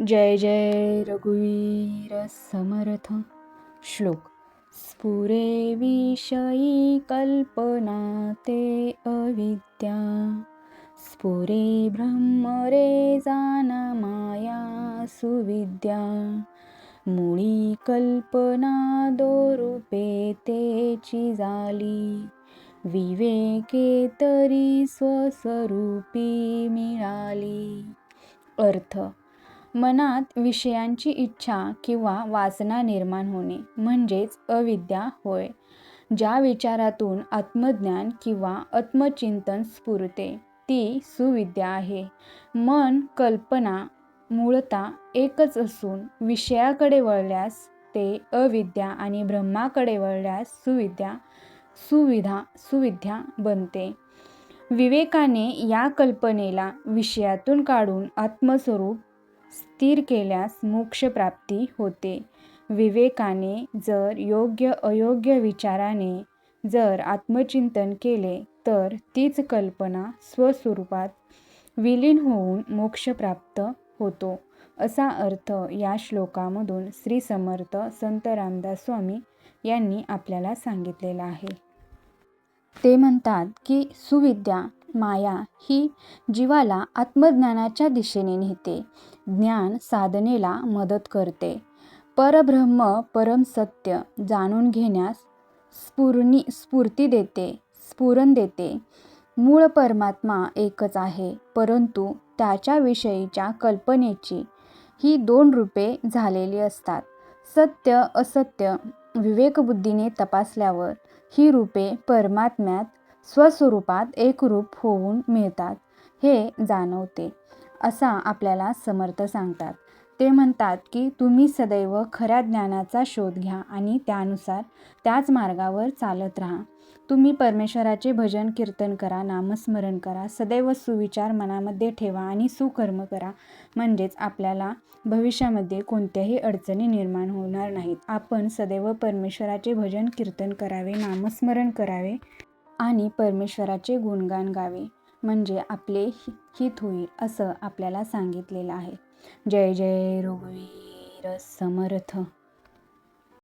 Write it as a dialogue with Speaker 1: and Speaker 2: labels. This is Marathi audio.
Speaker 1: जय जय रघुवीर समर्थ. श्लोक. स्फुरे विषयी कल्पना ते अविद्या, स्फुरे ब्रह्म रे जाना माया सुविद्या. मुळी कल्पना दोरूपे तेची झाली, विवेके तरी स्वस्वरूपी मिळाली. अर्थ. मनात विषयांची इच्छा किंवा वासना निर्माण होणे म्हणजेच अविद्या होय. ज्या विचारातून आत्मज्ञान किंवा आत्मचिंतन स्फुरते ती सुविद्या आहे. मन कल्पना मूळतः एकच असून विषयाकडे वळल्यास ते अविद्या आणि ब्रह्माकडे वळल्यास सुविद्या बनते. विवेकाने या कल्पनेला विषयातून काढून आत्मस्वरूप स्थिर केल्यास मोक्षप्राप्ती होते. विवेकाने जर योग्य अयोग्य विचाराने जर आत्मचिंतन केले तर तीच कल्पना स्वस्वरूपात विलीन होऊन मोक्ष प्राप्त होतो. असा अर्थ या श्लोकामधून श्री समर्थ संत रामदास स्वामी यांनी आपल्याला सांगितलेला आहे. ते म्हणतात की सुविद्या माया ही जीवाला आत्मज्ञानाच्या दिशेने नेते. ज्ञान साधनेला मदत करते. परब्रह्म परम सत्य जाणून घेण्यास स्फुरण देते. मूळ परमात्मा एकच आहे, परंतु त्याच्याविषयीच्या कल्पनेची ही दोन रूपे झालेली असतात. सत्य असत्य विवेकबुद्धीने तपासल्यावर ही रूपे परमात्म्यात स्वस्वरूपात एकरूप होऊन मिळतात हे जाणवते, असा आपल्याला समर्थ सांगतात. ते म्हणतात की तुम्ही सदैव खऱ्या ज्ञानाचा शोध घ्या आणि त्यानुसार त्याच मार्गावर चालत राहा. तुम्ही परमेश्वराचे भजन कीर्तन करा, नामस्मरण करा, सदैव सुविचार मनामध्ये ठेवा आणि सुकर्म करा. म्हणजेच आपल्याला भविष्यामध्ये कोणत्याही अडचणी निर्माण होणार नाहीत. आपण सदैव परमेश्वराचे भजन कीर्तन करावे, नामस्मरण करावे आणि परमेश्वराचे गुणगान गावे, म्हणजे आपले हित होईल असं आपल्याला सांगितलेलं आहे. जय जय रघुवीर समर्थ.